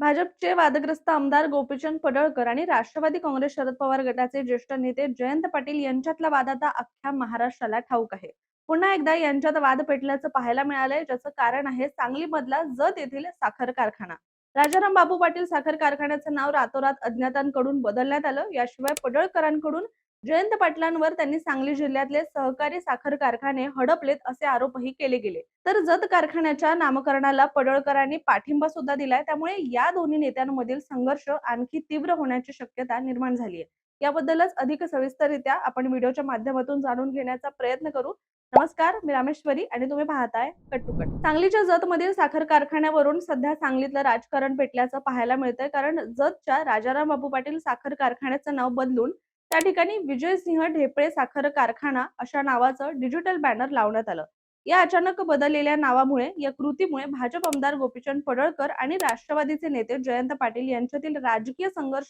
भाजपचे वादग्रस्त आमदार गोपीचंद पडळकर आणि राष्ट्रवादी काँग्रेस शरद पवार गटाचे ज्येष्ठ नेते जयंत पाटील यांच्यातला वाद आता अख्ख्या महाराष्ट्राला ठाऊक आहे. पुन्हा एकदा यांच्यात वाद पेटल्याचं पाहायला मिळालंय, ज्याचं कारण आहे सांगलीमधला जत येथील साखर कारखाना. राजाराम बापू पाटील साखर कारखान्याचं नाव रातोरात अज्ञातांकडून बदलण्यात आलं. याशिवाय पडळकरांकडून जयंत पाटलांवर त्यांनी सांगली जिल्ह्यातले सहकारी साखर कारखाने हडपलेत असे आरोपही केले गेले. तर जत कारखान्याच्या नामकरणाला पडळकरांनी पाठिंबा सुद्धा दिलाय. त्यामुळे या दोन्ही नेत्यांमधील संघर्ष आणखी तीव्र होण्याची शक्यता निर्माण झाली आहे. याबद्दलच अधिक सविस्तररित्या आपण व्हिडिओच्या माध्यमातून जाणून घेण्याचा प्रयत्न करू. नमस्कार, मी रामेश्वरी आणि तुम्ही पाहताय कट टू कट. सांगलीच्या जत मधील साखर कारखान्यावरून सध्या सांगलीतलं राजकारण पेटल्याचं पाहायला मिळतंय. कारण जतच्या राजाराम बापू पाटील साखर कारखान्याचं नाव बदलून त्या ठिकाणी विजयसिंह ढेपळे साखर कारखाना अशा नावाचं डिजिटल बॅनर लावण्यात आलं. या अचानक बदललेल्या नावामुळे, या कृतीमुळे भाजप आमदार गोपीचंद पडळकर आणि राष्ट्रवादीचे नेते जयंत पाटील यांच्यातील राजकीय संघर्ष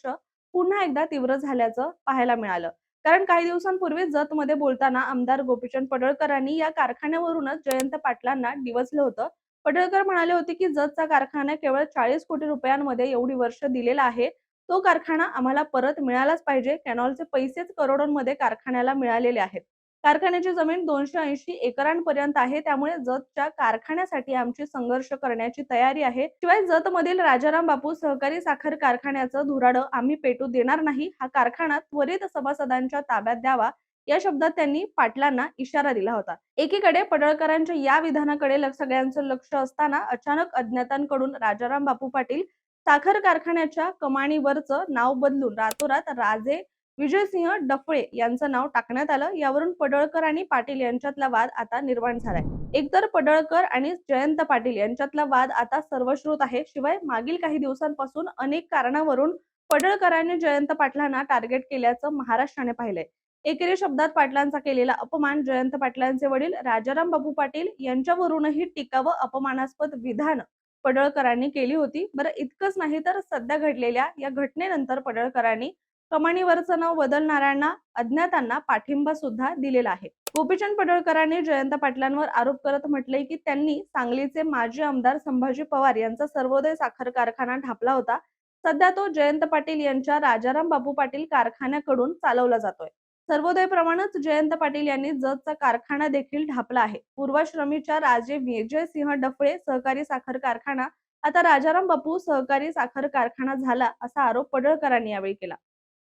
पुन्हा एकदा तीव्र झाल्याचं पाहायला मिळालं. कारण काही दिवसांपूर्वी जतमध्ये बोलताना आमदार गोपीचंद पडळकरांनी या कारखान्यावरूनच जयंत पाटलांना डिवचलं होतं. पडळकर म्हणाले होते की जतचा कारखाना केवळ 40 कोटी रुपयांमध्ये एवढी वर्ष दिलेला आहे. तो कारखाना आम्हाला परत मिळालाच पाहिजे. कॅनॉलचे पैसेच करोडोंमध्ये कारखान्याला मिळालेले आहेत. कारखान्याची जमीन 280 एकरांपर्यंत आहे. त्यामुळे जतच्या कारखान्यासाठी आमची संघर्ष करण्याची तयारी आहे. शिवाय जतमधील राजाराम बापू सहकारी साखर कारखान्याचं धुराडं आम्ही पेटू देणार नाही. हा कारखाना त्वरित सभासदांच्या ताब्यात द्यावा, या शब्दात त्यांनी पाटलांना इशारा दिला होता. एकीकडे पडळकरांच्या या विधानाकडे सगळ्यांचं लक्ष असताना अचानक अज्ञातांकडून राजाराम बापू पाटील साखर कारखान्याच्या कमानीवरचं नाव बदलून रातोरात राजे विजयसिंह डफळे यांचं नाव टाकण्यात आलं. यावरून पडळकर आणि पाटील यांच्यातला वाद आता निर्माण झालाय. एकतर पडळकर आणि जयंत पाटील यांच्यातला वाद आता सर्वश्रुत आहे. शिवाय मागील काही दिवसांपासून अनेक कारणावरून पडळकरांनी जयंत पाटलांना टार्गेट केल्याचं महाराष्ट्राने पाहिलंय. एकेरी शब्दात पाटलांचा केलेला अपमान, जयंत पाटलांचे वडील राजाराम बापू पाटील यांच्यावरूनही टीका व अपमानास्पद विधान पडळकरांनी केली होती. बरं, इतकंच नाही तर सध्या घडलेल्या या घटनेनंतर पडळकरांनी कमानीवरचं नाव बदलणाऱ्यांना अज्ञातांना पाठिंबा सुद्धा दिलेला आहे. गोपीचंद पडळकरांनी जयंत पाटलांवर आरोप करत म्हटलंय की त्यांनी सांगलीचे माजी आमदार संभाजी पवार यांचा सर्वोदय साखर कारखाना ढापला होता. सध्या तो जयंत पाटील यांच्या राजाराम बापू पाटील कारखान्याकडून चालवला जातोय. सर्वोदय प्रमाणेच जयंत पाटील यांनी जतचा कारखाना देखील ढापला आहे. पूर्वाश्रमीच्या राजे विजयसिंह डफळे सहकारी साखर कारखाना आता राजाराम बापू सहकारी साखर कारखाना झाला, असा आरोप पडळकरांनी यावेळी केला.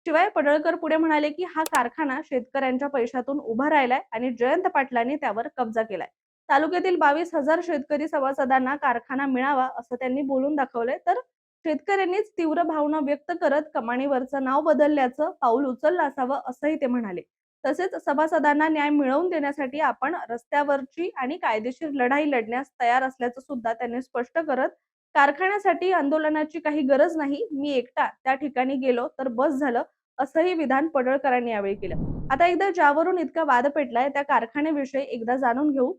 शिवाय पडळकर पुढे म्हणाले की हा कारखाना शेतकऱ्यांच्या पैशातून उभा राहिलाय आणि जयंत पाटलांनी त्यावर कब्जा केलाय. तालुक्यातील 22,000 शेतकरी सभासदांना कारखाना मिळावा असं त्यांनी बोलून दाखवलंय. तर शेतकऱ्यांनीच तीव्र भावना व्यक्त करत कमानीवरचं नाव बदलल्याचं पाऊल उचललं असावं, असंही ते म्हणाले. तसेच सभासदांना न्याय मिळवून देण्यासाठी आपण रस्त्यावरची आणि कायदेशीर लढाई लढण्यास तयार असल्याचं सुद्धा त्यांनी स्पष्ट करत, कारखान्यासाठी आंदोलनाची काही गरज नाही, मी एकटा त्या ठिकाणी गेलो तर बस झालं, असंही विधान पडळकरांनी यावेळी केलं. आता एकदा ज्यावरून इतका वाद पेटलाय त्या कारखान्याविषयी एकदा जाणून घेऊ.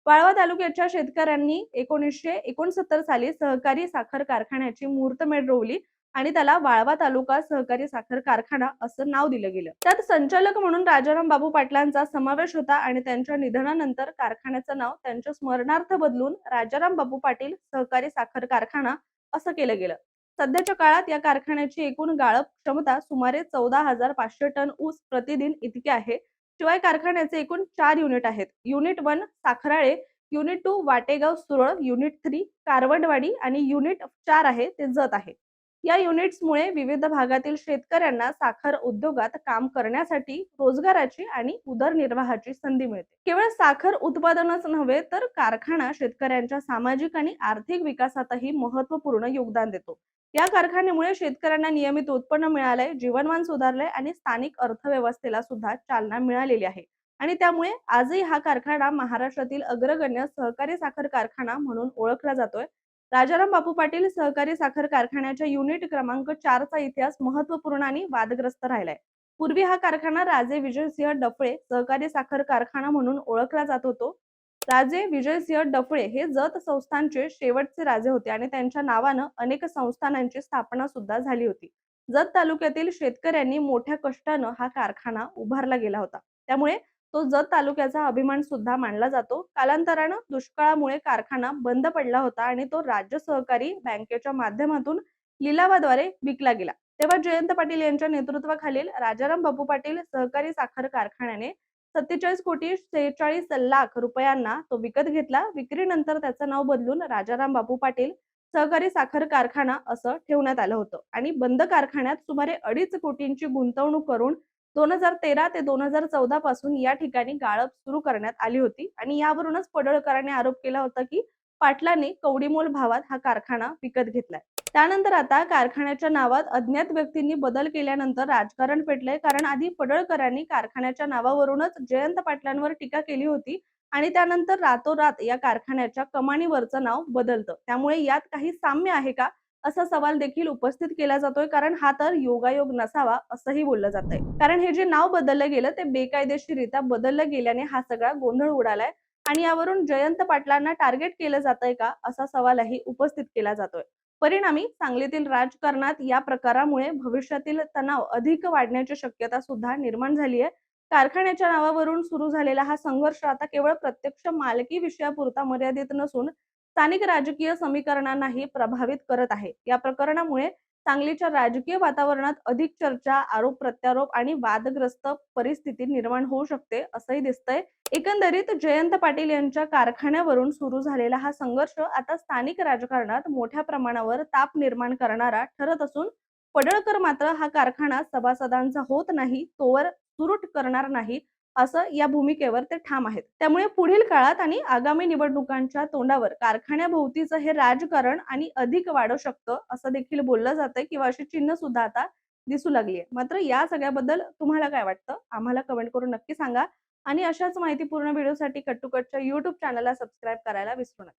वाळवा तालुक्याच्या शेतकऱ्यांनी 1969 साली सहकारी साखर कारखान्याची मुहूर्तमेढ रोवली आणि त्याला वाळवा तालुका सहकारी साखर कारखाना असं नाव दिलं गेलं. त्यात संचालक म्हणून राजाराम बापू पाटलांचा समावेश होता आणि त्यांच्या निधनानंतर कारखान्याचं नाव त्यांच्या स्मरणार्थ बदलून राजाराम बापू पाटील सहकारी साखर कारखाना असं केलं गेलं. सध्याच्या काळात या कारखान्याची एकूण गाळप क्षमता सुमारे 14,500 टन ऊस प्रतिदिन इतकी आहे. शिवाय कारखान्याचे एकूण 4 युनिट आहेत. Unit 1 Sakharale, unit 2 Wategaon सुरळ, unit 3 कारवडवाडी आणि युनिट 4 आहे ते जत आहे. या युनिट्समुळे विविध भागातील शेतकऱ्यांना साखर उद्योगात काम करण्यासाठी रोजगाराची आणि उदरनिर्वाहाची संधी मिळते. केवळ साखर उत्पादनच नव्हे तर कारखाना शेतकऱ्यांच्या सामाजिक आणि आर्थिक विकासातही महत्त्वपूर्ण योगदान देतो. या कारखान्यामुळे शेतकऱ्यांना नियमित उत्पन्न मिळालंय, जीवनमान सुधारलंय आणि स्थानिक अर्थव्यवस्थेला सुद्धा चालना मिळालेली आहे. आणि त्यामुळे आजही हा कारखाना महाराष्ट्रातील अग्रगण्य सहकारी साखर कारखाना म्हणून ओळखला जातोय. राजाराम बापू पाटील सहकारी साखर कारखान्याच्या युनिट क्रमांक 4 चा इतिहास महत्त्वपूर्ण आणि वादग्रस्त राहिलाय. पूर्वी हा कारखाना राजे विजयसिंह डफळे सहकारी साखर कारखाना म्हणून ओळखला जात होतो. राजे विजयसिंह डफळे हे जत संस्थानचे शेवटचे राजे होते आणि त्यांच्या नावानं अनेक संस्थानांची स्थापना सुद्धा झाली होती. जत तालुक्यातील शेतकऱ्यांनी मोठ्या कष्टानं हा कारखाना उभारला गेला होता. त्यामुळे तो जत तालुक्याचा अभिमान सुद्धा मानला जातो. कालांतरानं दुष्काळामुळे कारखाना बंद पडला होता आणि तो राज्य सहकारी बँकेच्या माध्यमातून लिलावाद्वारे विकला गेला। तेव्हा जयंत पाटील यांच्या नेतृत्वाखालील राजाराम बापू पाटील सहकारी साखर कारखान्याने 47,46,00,000 रुपयांना तो विकत घेतला। विक्रीनंतर त्याचं नाव बदलून राजाराम बापू पाटील सहकारी साखर कारखाना असं ठेवण्यात आलं होतं आणि बंद कारखान्यात सुमारे 2.5 कोटींची गुंतवणूक करून 2013 ते 2014 पासून या ठिकाणी गाळप सुरू करण्यात आली होती आणि यावरूनच पडळकरांनी आरोप केला होता की पाटलांनी कवडीमोल भावात हा कारखाना विकत घेतलाय। त्यानंतर आता कारखान्याच्या नावात अज्ञात व्यक्तींनी बदल केल्यानंतर राजकारण पेटलंय, कारण आधी पडळकरांनी कारखान्याच्या नावावरूनच जयंत पाटलांवर टीका केली होती आणि त्यानंतर रातोरात या कारखान्याच्या कमानीवरचं नाव बदलतं। त्यामुळे यात काही साम्य आहे का असा सवाल देखील उपस्थित केला जातोय, कारण हा तर योगायोग नसावा असंही बोललं जातंय। कारण हे जे नाव बदललं गेलं ते बेकायदेशीररित्या बदललं गेल्याने हा सगळा गोंधळ उडालाय आणि यावरून जयंत पाटलांना टार्गेट केलं जातंय का असा सवालही उपस्थित केला जातोय। परिणामी सांगलीतील राजकारणात या प्रकारामुळे भविष्यातील तणाव अधिक वाढण्याची शक्यता सुद्धा निर्माण झाली आहे। कारखान्याच्या नावावरून सुरू झालेला हा संघर्ष आता केवळ प्रत्यक्ष मालकी विषयापुरता मर्यादित नसून स्थानिक राजकीय समीकरणांनाही प्रभावित करत आहे। या प्रकरणामुळे सांगलीच्या राजकीय वातावरणात अधिक चर्चा, आरोप प्रत्यारोप आणि वादग्रस्त परिस्थिती निर्माण होऊ शकते असंही दिसतंय। एकंदरीत जयंत पाटील यांच्या कारखान्यावरून सुरू झालेला हा संघर्ष आता स्थानिक राजकारणात मोठ्या प्रमाणावर ताप निर्माण करणारा ठरत असून पडळकर मात्र हा कारखाना सभासदांचा होत नाही तोवर सुरू करणार नाही असं या भूमिकेवर ते ठाम आहेत। त्यामुळे पुढील काळात आणि आगामी निवडणुकांच्या तोंडावर कारखान्याभोवतीचं हे राजकारण आणि अधिक वाढू शकतं असं देखील बोललं जातंय किंवा अशी चिन्ह सुद्धा आता दिसू लागली आहे। मात्र या सगळ्याबद्दल तुम्हाला काय वाटतं आम्हाला कमेंट करून नक्की सांगा आणि अशाच माहितीपूर्ण व्हिडिओसाठी कट टू कटच्या YouTube चॅनलला सबस्क्राईब करायला विसरू नका।